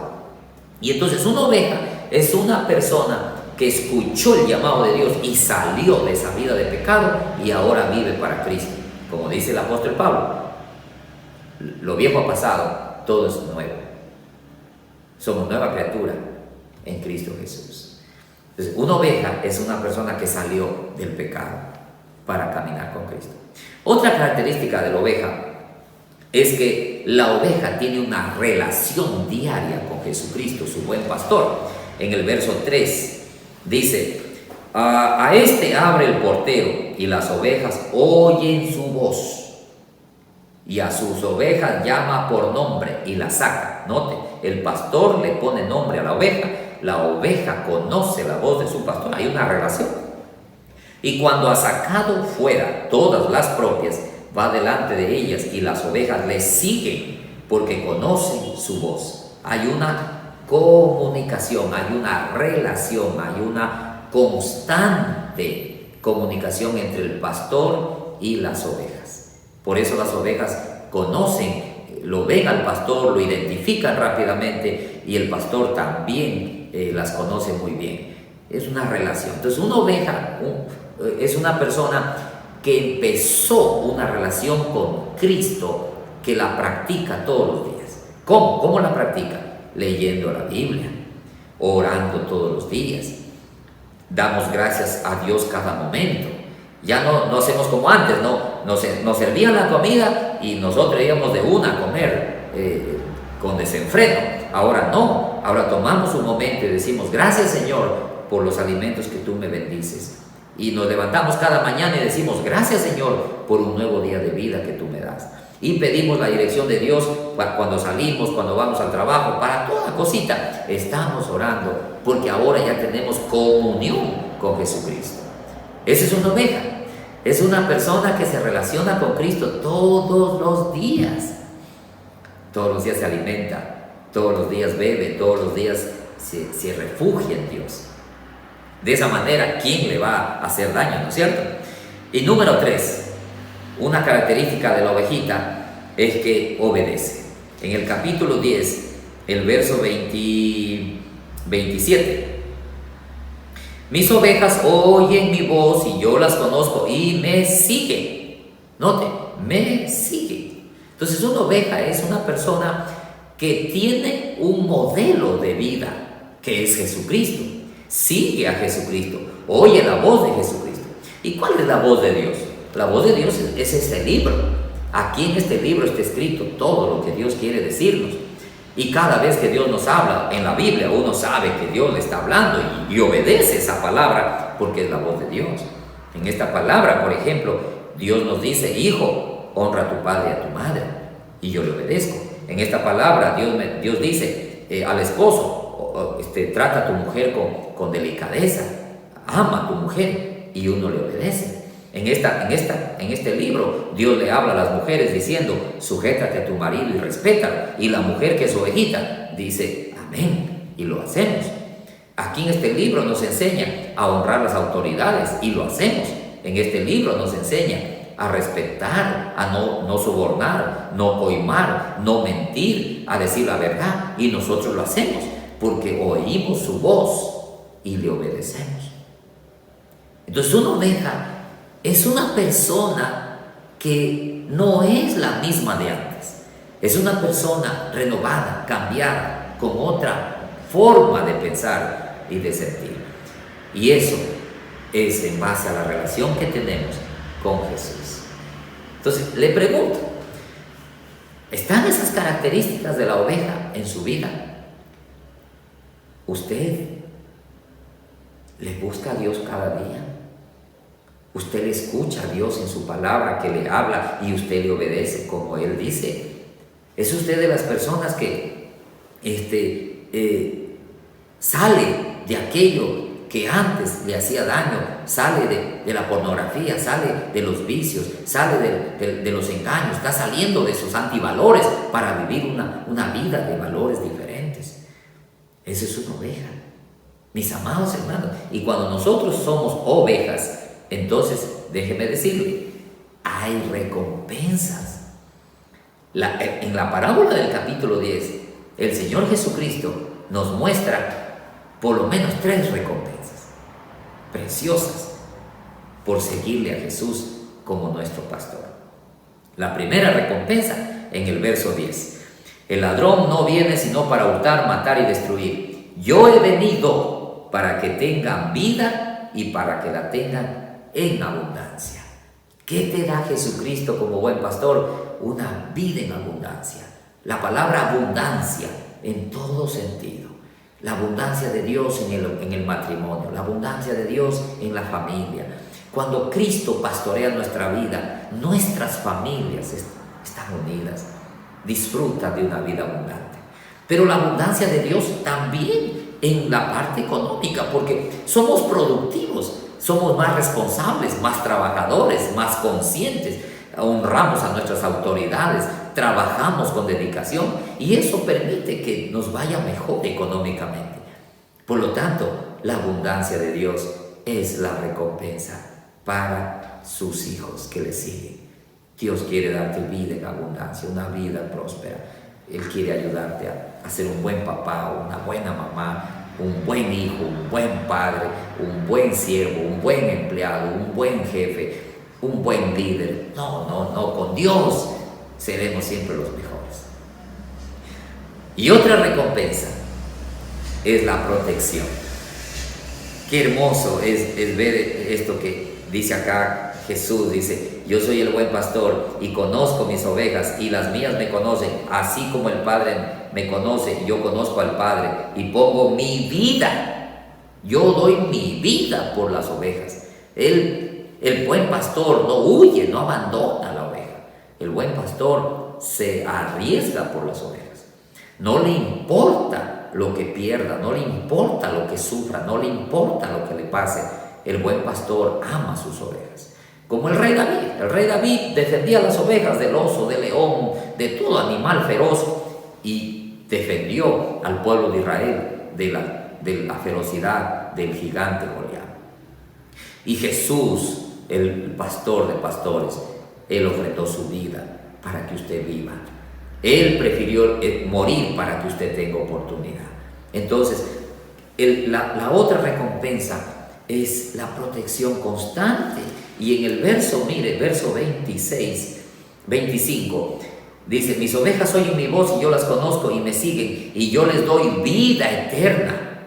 Y entonces una oveja es una persona que escuchó el llamado de Dios y salió de esa vida de pecado y ahora vive para Cristo. Como dice el apóstol Pablo, lo viejo ha pasado, todo es nuevo. Somos nueva criatura en Cristo Jesús. Entonces, una oveja es una persona que salió del pecado para caminar con Cristo. Otra característica de la oveja es que la oveja tiene una relación diaria con Jesucristo, su buen pastor. En el verso 3 dice: a este abre el portero y las ovejas oyen su voz, y a sus ovejas llama por nombre y las saca. Note, el pastor le pone nombre a la oveja conoce la voz de su pastor, hay una relación. Y cuando ha sacado fuera todas las propias, va delante de ellas y las ovejas le siguen porque conocen su voz. Hay una comunicación, hay una relación, hay una constante comunicación entre el pastor y las ovejas. Por eso las ovejas conocen, lo ven al pastor, lo identifican rápidamente y el pastor también las conoce muy bien. Es una relación. Entonces, una oveja es una persona que empezó una relación con Cristo, que la practica todos los días. ¿Cómo? ¿Cómo la practica? Leyendo la Biblia, orando todos los días. Damos gracias a Dios cada momento. Ya no hacemos como antes, nos servían la comida y nosotros íbamos de una a comer con desenfreno. Ahora no, ahora tomamos un momento y decimos: gracias, Señor, por los alimentos que tú me bendices. Y nos levantamos cada mañana y decimos: gracias, Señor, por un nuevo día de vida que tú me das. Y pedimos la dirección de Dios cuando salimos, cuando vamos al trabajo, para toda cosita. Estamos orando porque ahora ya tenemos comunión con Jesucristo. Esa es una oveja. Es una persona que se relaciona con Cristo todos los días. Todos los días se alimenta, todos los días bebe, todos los días se refugia en Dios. De esa manera, ¿quién le va a hacer daño? ¿No es cierto? Y número 3, una característica de la ovejita es que obedece. En el capítulo 10, el verso 27. Mis ovejas oyen mi voz y yo las conozco y me siguen. Note, me siguen. Entonces, una oveja es una persona que tiene un modelo de vida, que es Jesucristo. Sigue a Jesucristo, oye la voz de Jesucristo. ¿Y cuál es la voz de Dios? La voz de Dios es este libro. Aquí en este libro está escrito todo lo que Dios quiere decirnos. Y cada vez que Dios nos habla en la Biblia, uno sabe que Dios le está hablando y obedece esa palabra porque es la voz de Dios. En esta palabra, por ejemplo, Dios nos dice: hijo, honra a tu padre y a tu madre, y yo le obedezco. En esta palabra Dios dice al esposo: trata a tu mujer con delicadeza, ama a tu mujer, y uno le obedece. En este libro Dios le habla a las mujeres diciendo: sujétate a tu marido y respétalo. Y la mujer, que es ovejita, dice: amén, y lo hacemos. Aquí en este libro nos enseña a honrar las autoridades y lo hacemos. En este libro nos enseña a respetar, a no sobornar, no coimar, no mentir, a decir la verdad, y nosotros lo hacemos porque oímos su voz y le obedecemos. Entonces, una oveja es una persona que no es la misma de antes. Es una persona renovada, cambiada, con otra forma de pensar y de sentir. Y eso es en base a la relación que tenemos con Jesús. Entonces, le pregunto: ¿están esas características de la oveja en su vida? ¿Usted le busca a Dios cada día? ¿Usted le escucha a Dios en su palabra que le habla y usted le obedece como Él dice? ¿Es usted de las personas que sale de aquello que antes le hacía daño, sale de la pornografía, sale de los vicios, sale de los engaños, está saliendo de esos antivalores para vivir una vida de valores diferentes? Esa es una oveja, mis amados hermanos. Y cuando nosotros somos ovejas, entonces, déjeme decirle, hay recompensas. En la parábola del capítulo 10, el Señor Jesucristo nos muestra por lo menos 3 recompensas. preciosas por seguirle a Jesús como nuestro pastor. La primera recompensa en el verso 10. El ladrón no viene sino para hurtar, matar y destruir. Yo he venido para que tengan vida y para que la tengan en abundancia. ¿Qué te da Jesucristo como buen pastor? Una vida en abundancia. La palabra abundancia en todo sentido. La abundancia de Dios en el matrimonio, la abundancia de Dios en la familia. Cuando Cristo pastorea nuestra vida, nuestras familias están unidas, disfrutan de una vida abundante. Pero la abundancia de Dios también en la parte económica, porque somos productivos, somos más responsables, más trabajadores, más conscientes, honramos a nuestras autoridades, trabajamos con dedicación y eso permite que nos vaya mejor económicamente. Por lo tanto, la abundancia de Dios es la recompensa para sus hijos que le siguen. Dios quiere darte vida en abundancia, una vida próspera. Él quiere ayudarte a ser un buen papá, una buena mamá, un buen hijo, un buen padre, un buen siervo, un buen empleado, un buen jefe, un buen líder. No, con Dios seremos siempre los mejores. Y otra recompensa es la protección. Qué hermoso es ver esto que dice acá Jesús, dice: yo soy el buen pastor y conozco mis ovejas y las mías me conocen, así como el Padre me conoce, yo conozco al Padre y pongo mi vida. Yo doy mi vida por las ovejas. El buen pastor no huye, no abandona a la oveja. El buen pastor se arriesga por las ovejas. No le importa lo que pierda, no le importa lo que sufra, no le importa lo que le pase. El buen pastor ama sus ovejas. Como el rey David. El rey David defendía las ovejas del oso, del león, de todo animal feroz y defendió al pueblo de Israel de la ferocidad del gigante Goliat. Y Jesús, el pastor de pastores, Él ofrendó su vida para que usted viva. Él prefirió morir para que usted tenga oportunidad. Entonces, la otra recompensa es la protección constante. Y en el verso 25, dice: mis ovejas oyen mi voz y yo las conozco y me siguen, y yo les doy vida eterna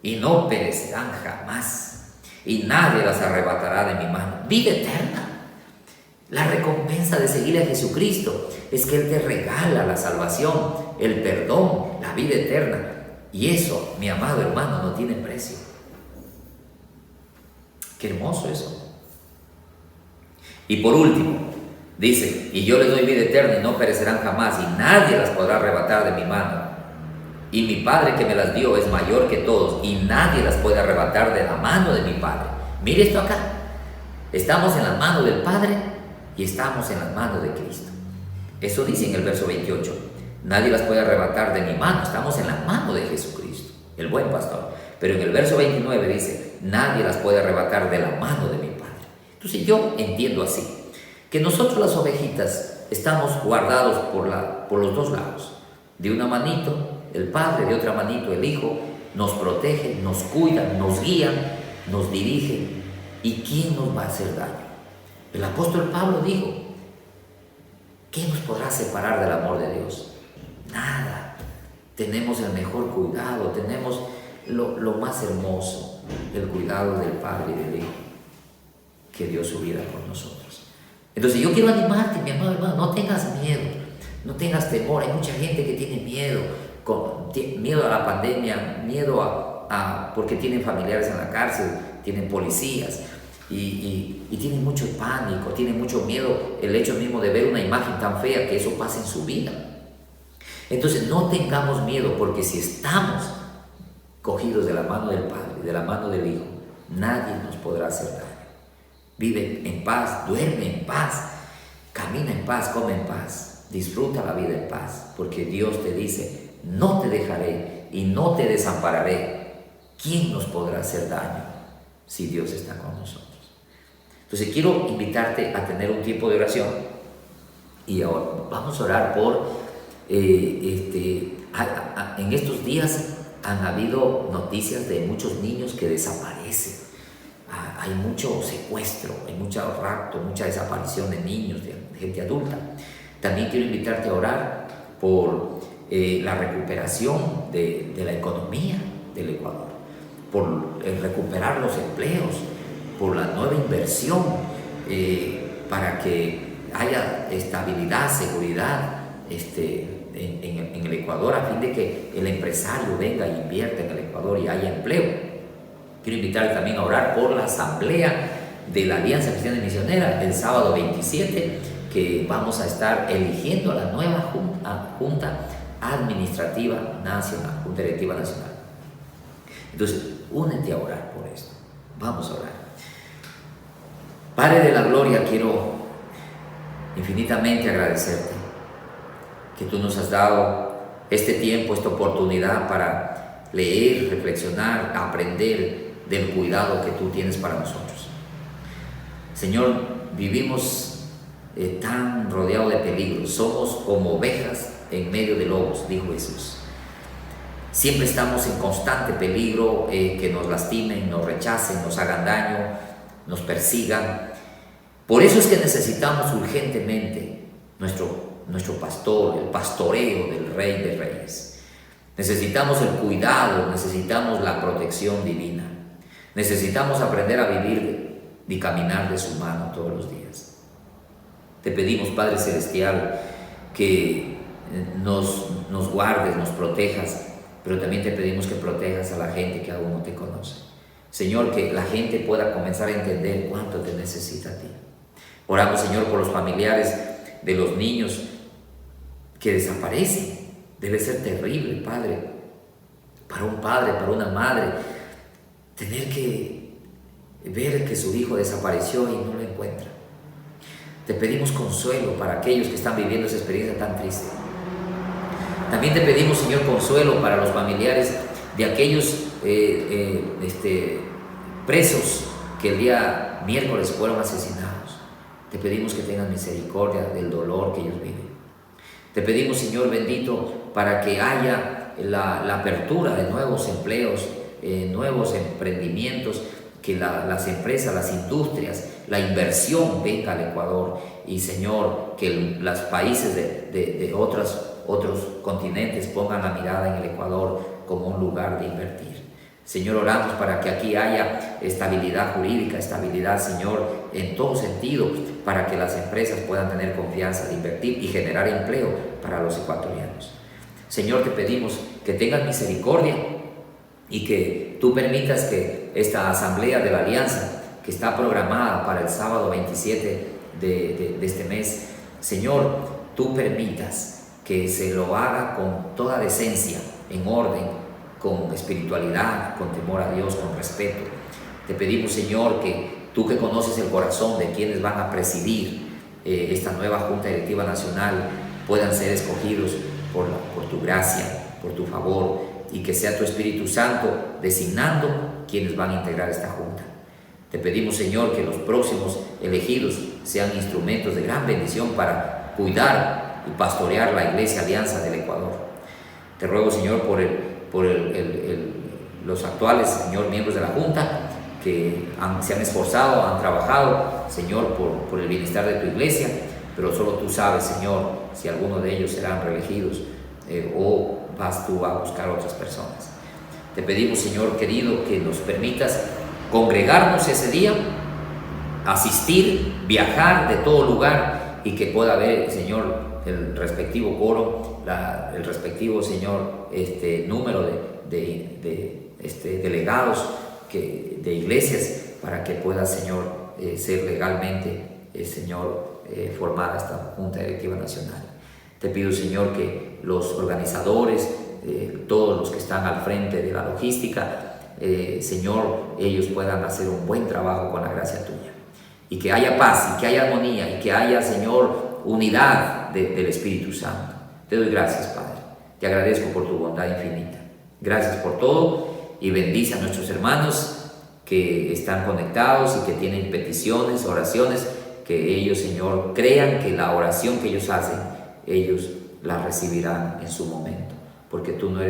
y no perecerán jamás, y nadie las arrebatará de mi mano. Vida eterna. La recompensa de seguir a Jesucristo es que Él te regala la salvación, el perdón, la vida eterna. Y eso, mi amado hermano, no tiene precio. Qué hermoso eso. Y por último, dice: y yo les doy vida eterna y no perecerán jamás, y nadie las podrá arrebatar de mi mano. Y mi Padre que me las dio es mayor que todos, y nadie las puede arrebatar de la mano de mi Padre. Mire esto acá. Estamos en las manos del Padre y estamos en las manos de Cristo. Eso dice en el verso 28. Nadie las puede arrebatar de mi mano. Estamos en la mano de Jesucristo, el buen pastor. Pero en el verso 29 dice: nadie las puede arrebatar de la mano de mi Padre. Entonces yo entiendo así, que nosotros las ovejitas estamos guardados por los dos lados. De una manito el Padre, de otra manito el Hijo. Nos protege, nos cuida, nos guía, nos dirige. ¿Y quién nos va a hacer daño? El apóstol Pablo dijo: ¿qué nos podrá separar del amor de Dios? Nada. Tenemos el mejor cuidado, tenemos lo más hermoso, el cuidado del Padre y del Hijo, que dio su vida por nosotros. Entonces yo quiero animarte, mi amado hermano, no tengas miedo, no tengas temor. Hay mucha gente que tiene miedo, miedo a la pandemia, miedo porque tienen familiares en la cárcel, tienen policías y tienen mucho pánico, tienen mucho miedo el hecho mismo de ver una imagen tan fea, que eso pase en su vida. Entonces no tengamos miedo, porque si estamos cogidos de la mano del Padre y de la mano del Hijo, nadie nos podrá hacer daño. Vive en paz, duerme en paz, camina en paz, come en paz, disfruta la vida en paz, porque Dios te dice: no te dejaré y no te desampararé. ¿Quién nos podrá hacer daño si Dios está con nosotros? Entonces quiero invitarte a tener un tiempo de oración, y ahora vamos a orar por en estos días han habido noticias de muchos niños que desaparecen. hay mucho secuestro, hay mucho rapto, mucha desaparición de niños, de gente adulta. También quiero invitarte a orar por la recuperación de la economía del Ecuador, por recuperar los empleos, por la nueva inversión, para que haya estabilidad, seguridad en el Ecuador, a fin de que el empresario venga e invierta en el Ecuador y haya empleo. Quiero invitarles también a orar por la asamblea de la Alianza Cristiana y Misionera el sábado 27, que vamos a estar eligiendo a la nueva Junta Administrativa Nacional, Junta Directiva Nacional. Entonces, únete a orar por esto. Vamos a orar. Padre de la gloria, quiero infinitamente agradecerte que tú nos has dado este tiempo, esta oportunidad para leer, reflexionar, aprender del cuidado que tú tienes para nosotros. Señor, vivimos tan rodeados de peligros, somos como ovejas en medio de lobos, dijo Jesús. Siempre estamos en constante peligro, que nos lastimen, nos rechacen, nos hagan daño, nos persigan. Por eso es que necesitamos urgentemente nuestro pastor, el pastoreo del Rey de Reyes. Necesitamos el cuidado, necesitamos la protección divina. Necesitamos aprender a vivir y caminar de su mano todos los días. Te pedimos, Padre Celestial, que nos guardes, nos protejas, pero también te pedimos que protejas a la gente que aún no te conoce. Señor, que la gente pueda comenzar a entender cuánto te necesita a ti. Oramos, Señor, por los familiares de los niños que desaparecen. Debe ser terrible, Padre, para un padre, para una madre, tener que ver que su hijo desapareció y no lo encuentra. Te pedimos consuelo para aquellos que están viviendo esa experiencia tan triste. También te pedimos, Señor, consuelo para los familiares de aquellos presos que el día miércoles fueron asesinados. Te pedimos que tengan misericordia del dolor que ellos viven. Te pedimos, Señor bendito, para que haya la apertura de nuevos empleos, nuevos emprendimientos, que las empresas, las industrias, la inversión venga al Ecuador, y Señor, que los países de otros continentes pongan la mirada en el Ecuador como un lugar de invertir. Señor, oramos para que aquí haya estabilidad jurídica, estabilidad, Señor, en todo sentido, para que las empresas puedan tener confianza de invertir y generar empleo para los ecuatorianos. Señor, te pedimos que tengas misericordia y que tú permitas que esta asamblea de la Alianza, que está programada para el sábado 27 de este mes, Señor, tú permitas que se lo haga con toda decencia, en orden, con espiritualidad, con temor a Dios, con respeto. Te pedimos, Señor, que tú, que conoces el corazón de quienes van a presidir esta nueva Junta Directiva Nacional, puedan ser escogidos por tu gracia, por tu favor, y que sea tu Espíritu Santo designando quienes van a integrar esta Junta. Te pedimos, Señor, que los próximos elegidos sean instrumentos de gran bendición para cuidar y pastorear la Iglesia Alianza del Ecuador. Te ruego, Señor, por los actuales, Señor, miembros de la Junta, que se han esforzado, han trabajado, Señor, por el bienestar de tu Iglesia, pero solo tú sabes, Señor, si alguno de ellos serán reelegidos o vas tú a buscar otras personas. Te pedimos, Señor querido, que nos permitas congregarnos ese día, asistir, viajar de todo lugar, y que pueda haber, Señor, el respectivo coro, el respectivo, Señor, número de delegados de iglesias, para que pueda, Señor, ser legalmente, Señor, formada esta Junta Directiva Nacional. Te pido, Señor, que los organizadores, todos los que están al frente de la logística, Señor, ellos puedan hacer un buen trabajo con la gracia tuya, y que haya paz, y que haya armonía, y que haya, Señor, unidad del Espíritu Santo. Te doy gracias, Padre. Te agradezco por tu bondad infinita. Gracias por todo, y bendice a nuestros hermanos que están conectados y que tienen peticiones, oraciones, que ellos, Señor, crean que la oración que ellos hacen, ellos la recibirán en su momento, porque tú no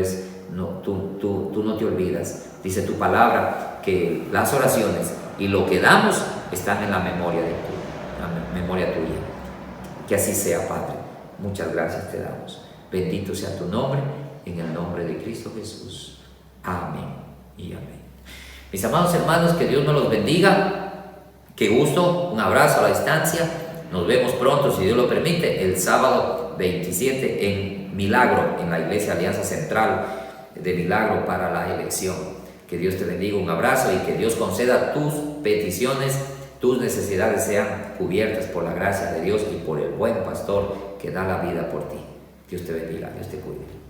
te olvidas. Dice tu palabra que las oraciones y lo que damos están en la memoria tuya. Que así sea, Padre. Muchas gracias te damos. Bendito sea tu nombre, en el nombre de Cristo Jesús. Amén y amén. Mis amados hermanos, que Dios nos los bendiga. Qué gusto, un abrazo a la distancia. Nos vemos pronto, si Dios lo permite, el sábado 27 en Milagro, en la Iglesia Alianza Central de Milagro para la elección. Que Dios te bendiga, un abrazo, y que Dios conceda tus peticiones, tus necesidades sean cubiertas por la gracia de Dios y por el buen pastor que da la vida por ti. Dios te bendiga, Dios te cuide.